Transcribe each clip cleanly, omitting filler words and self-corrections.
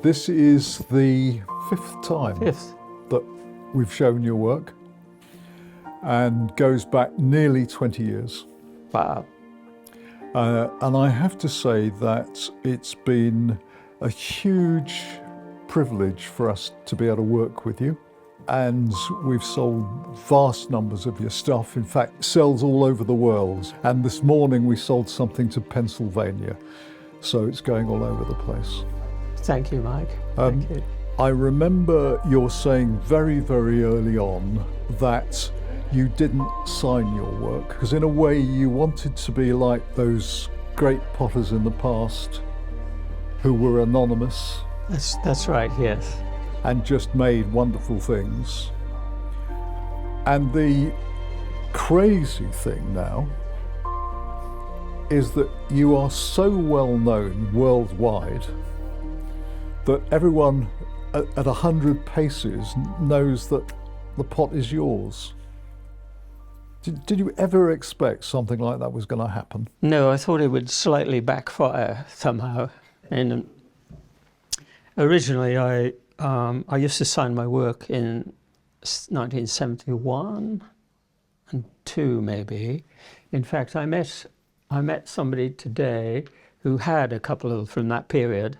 This is the fifth time that we've shown your work and goes back nearly 20 years. Wow. And I have to say that it's been a huge privilege for us to be able to work with you. And we've sold vast numbers of your stuff, in fact, sells all over the world. And this morning we sold something to Pennsylvania. So it's going all over the place. Thank you, Mike. Thank you. I remember you're saying very, very early on that you didn't sign your work, because in a way you wanted to be like those great potters in the past who were anonymous. That's right, yes. And just made wonderful things. And the crazy thing now is that you are so well known worldwide that everyone at 100 paces knows that the pot is yours. Did you ever expect something like that was going to happen? No, I thought it would slightly backfire somehow. And originally I used to sign my work in 1971 and 2 maybe. In fact, I met somebody today who had a couple from that period.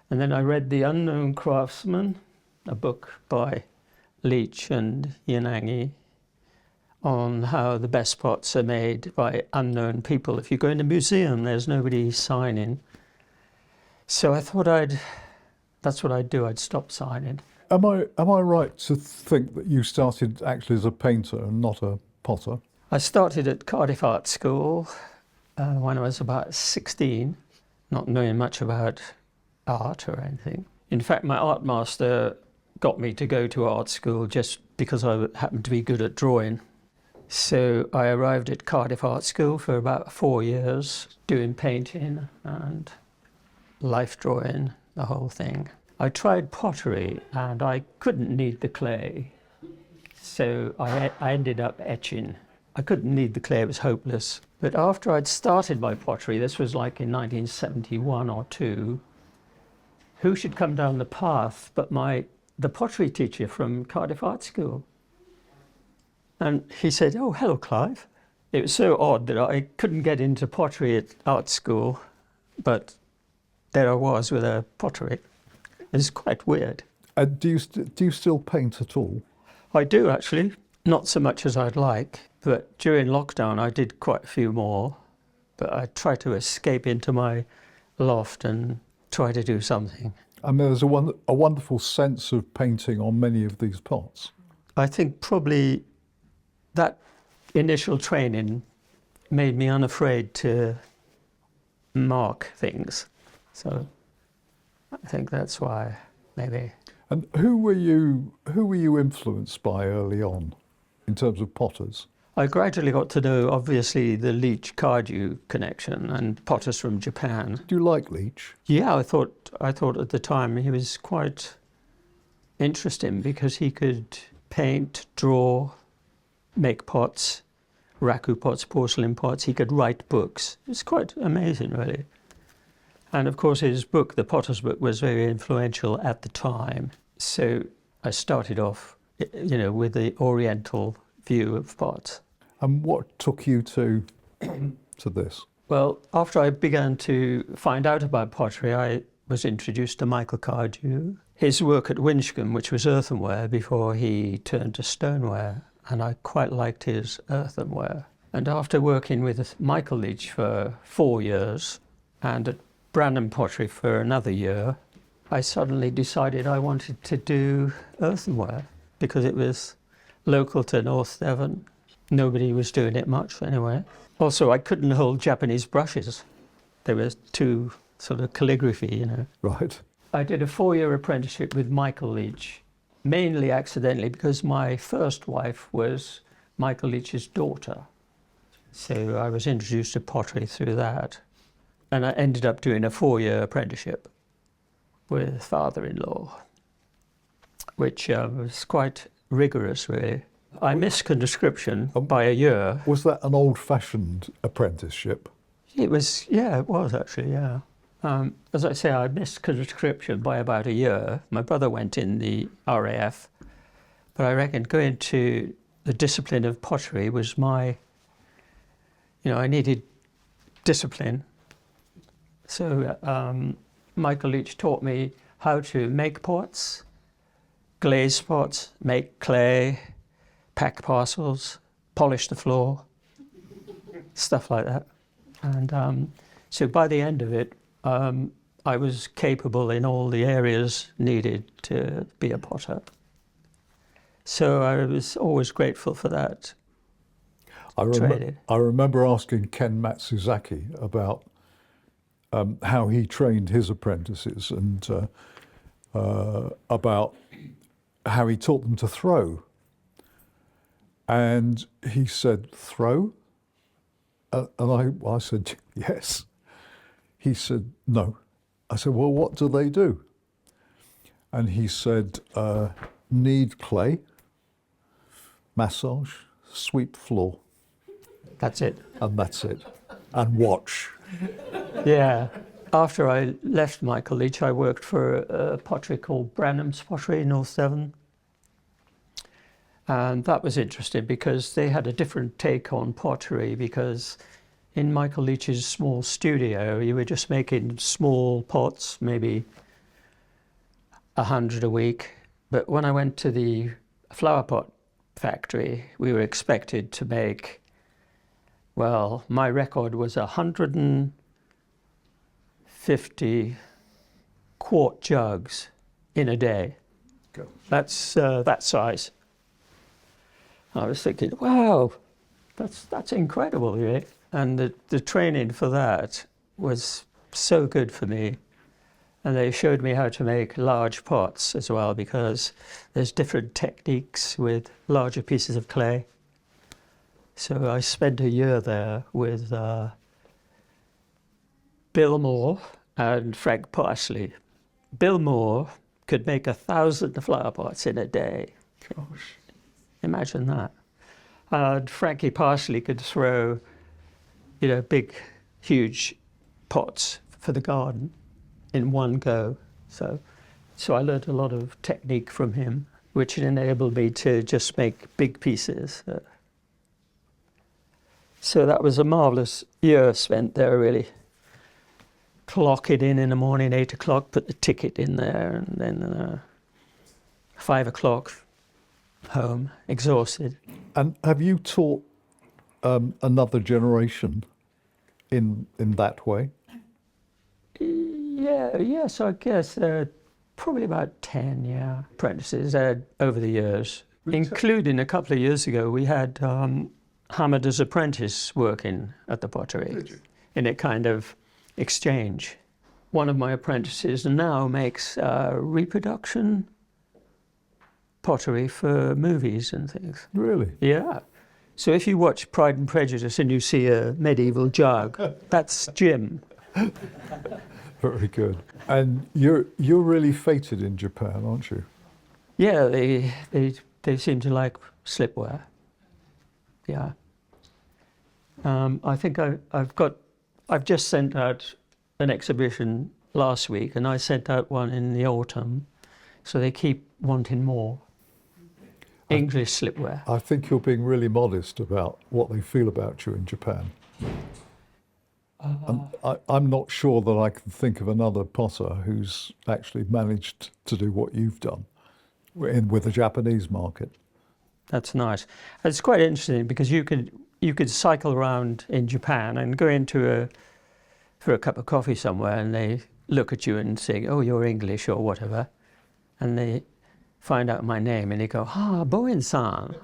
And then I read The Unknown Craftsman, a book by Leach and Yanagi, on how the best pots are made by unknown people. If you go in a museum, there's nobody signing. So I thought that's what I'd do, I'd stop signing. Am I right to think that you started actually as a painter and not a potter? I started at Cardiff Art School when I was about 16, not knowing much about art or anything. In fact, my art master got me to go to art school just because I happened to be good at drawing. So I arrived at Cardiff Art School for about 4 years, doing painting and life drawing, the whole thing. I tried pottery and I couldn't knead the clay, so I ended up etching. I couldn't knead the clay, it was hopeless. But after I'd started my pottery, this was like in 1971 or 2, who should come down the path but the pottery teacher from Cardiff Art School. And he said, "Oh, hello, Clive." It was so odd that I couldn't get into pottery at art school, but there I was with a pottery. It's quite weird. Do you still paint at all? I do, actually. Not so much as I'd like, but during lockdown I did quite a few more. But I try to escape into my loft and try to do something. I mean, there's a wonderful sense of painting on many of these pots. I think probably that initial training made me unafraid to mark things. So I think that's why, maybe. And who were you influenced by early on in terms of potters? I gradually got to know, obviously, the Leach Cardew connection and potters from Japan. Do you like Leach? Yeah, I thought at the time he was quite interesting because he could paint, draw, make pots, raku pots, porcelain pots. He could write books. It was quite amazing, really. And of course, his book, The Potter's Book, was very influential at the time. So I started off, with the Oriental view of pots. And what took you to this? Well, after I began to find out about pottery, I was introduced to Michael Cardew. His work at Winchcombe, which was earthenware, before he turned to stoneware, and I quite liked his earthenware. And after working with Michael Leach for 4 years, and at Brandon Pottery for another year, I suddenly decided I wanted to do earthenware because it was local to North Devon. Nobody was doing it much anyway. Also, I couldn't hold Japanese brushes. They were too sort of calligraphy, Right. I did a 4-year apprenticeship with Michael Leach, mainly accidentally because my first wife was Michael Leach's daughter. So I was introduced to pottery through that. And I ended up doing a 4-year apprenticeship with father-in-law, which was quite rigorous, really. I missed conscription by a year. Was that an old-fashioned apprenticeship? It was, yeah, it was actually, yeah. As I say, I missed conscription by about a year. My brother went in the RAF, but I reckon going to the discipline of pottery was my, I needed discipline. So Michael Leach taught me how to make pots, glaze pots, make clay, pack parcels, polish the floor, stuff like that. And so by the end of it, I was capable in all the areas needed to be a potter. So I was always grateful for that. I remember asking Ken Matsuzaki about how he trained his apprentices and about how he taught them to throw. And he said, throw? And I said, yes. He said, no. I said, well, what do they do? And he said, knead clay, massage, sweep floor. That's it. And that's it. And watch. Yeah. After I left Michael Leach, I worked for a pottery called Branham's Pottery in North Devon. And that was interesting because they had a different take on pottery, because in Michael Leach's small studio, you were just making small pots, maybe 100 a week. But when I went to the flower pot factory, we were expected to make, well, my record was 150 quart jugs in a day. Go. That's that size. I was thinking, wow, that's incredible, really. And the training for that was so good for me. And they showed me how to make large pots as well, because there's different techniques with larger pieces of clay. So I spent a year there with Bill Moore and Frank Parsley. Bill Moore could make 1,000 flower pots in a day. Gosh. Imagine that. And Frankie Parsley could throw, big, huge pots for the garden in one go. So I learned a lot of technique from him, which enabled me to just make big pieces. So that was a marvellous year spent there, really. Clock it in the morning, 8 o'clock, put the ticket in there, and then 5 o'clock, home, exhausted. And have you taught another generation in that way? Yes, I guess probably about 10, apprentices over the years, including a couple of years ago we had Hamada's apprentice working at the pottery in a kind of exchange. One of my apprentices now makes reproduction pottery for movies and things. Really? Yeah. So if you watch Pride and Prejudice and you see a medieval jug, that's Jim. Very good. And you're really fated in Japan, aren't you? Yeah, they seem to like slipware. Yeah. I think I've just sent out an exhibition last week, and I sent out one in the autumn, so they keep wanting more. English slipware. I think you're being really modest about what they feel about you in Japan. And I'm not sure that I can think of another potter who's actually managed to do what you've done with the Japanese market. That's nice. It's quite interesting because you could cycle around in Japan and go into for a cup of coffee somewhere, and they look at you and say, "Oh, you're English" or whatever, and they find out my name and they go, Bowen-san,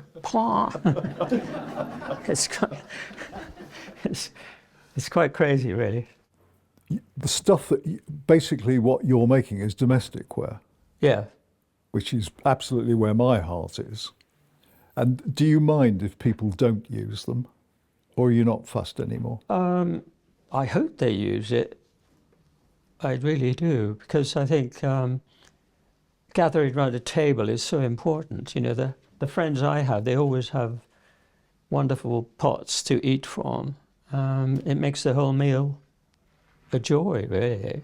it's quite crazy, really. The stuff that basically what you're making is domestic ware. Yeah. Which is absolutely where my heart is. And do you mind if people don't use them, or are you not fussed anymore? I hope they use it. I really do, because I think gathering around a table is so important. The friends I have, they always have wonderful pots to eat from. It makes the whole meal a joy, really.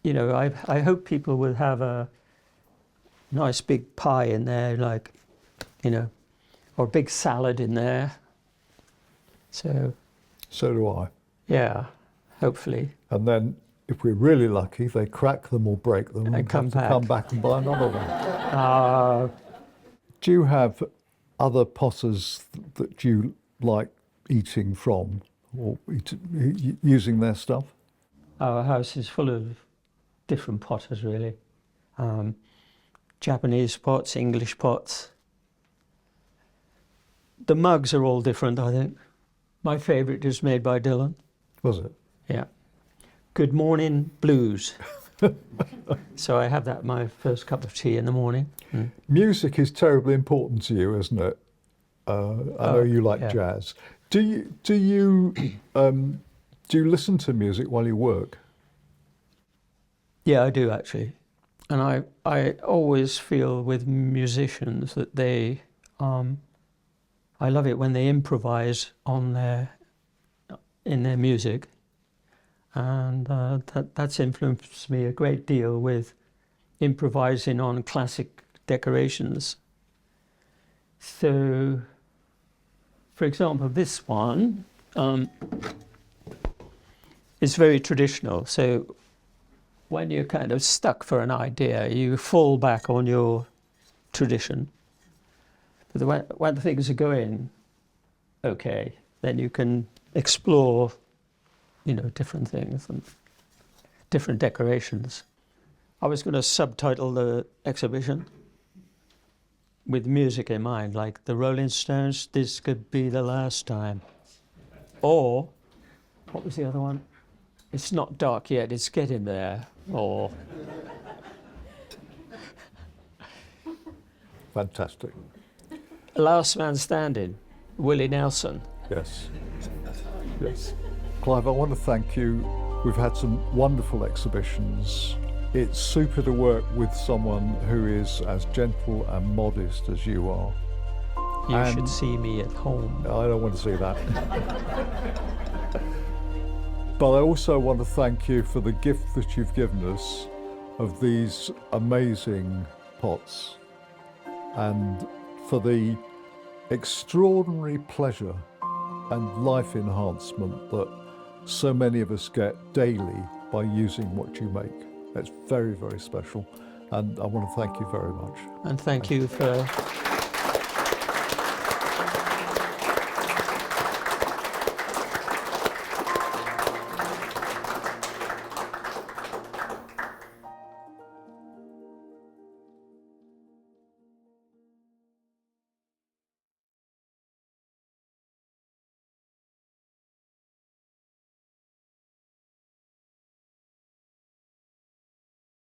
You know, I hope people will have a nice big pie in there, like, you know, or a big salad in there. So do I. yeah, hopefully. And then, if we're really lucky, they crack them or break them and come have to back. come back and buy another one. Do you have other potters that you like eating from or using their stuff? Our house is full of different potters, really. Japanese pots, English pots. The mugs are all different, I think. My favourite is made by Dylan. Was it? Yeah. Good morning blues. So I have that my first cup of tea in the morning. Music is terribly important to you, isn't it? I know you like jazz. Do you listen to music while you work? Yeah, I do actually. And I always feel with musicians that they, I love it when they improvise in their music. And that's influenced me a great deal with improvising on classic decorations. So, for example, this one is very traditional. So when you're kind of stuck for an idea, you fall back on your tradition. But when things are going okay, then you can explore, you know, different things and different decorations. I was going to subtitle the exhibition with music in mind, like the Rolling Stones, This Could Be the Last Time. Or, what was the other one? It's Not Dark Yet, It's Getting There. Or... Fantastic. Last Man Standing, Willie Nelson. Yes. Yes. Clive, I want to thank you. We've had some wonderful exhibitions. It's super to work with someone who is as gentle and modest as you are. You should see me at home. I don't want to see that. But I also want to thank you for the gift that you've given us of these amazing pots and for the extraordinary pleasure and life enhancement that so many of us get daily by using what you make. It's very, very special, and I want to thank you very much. And thank you for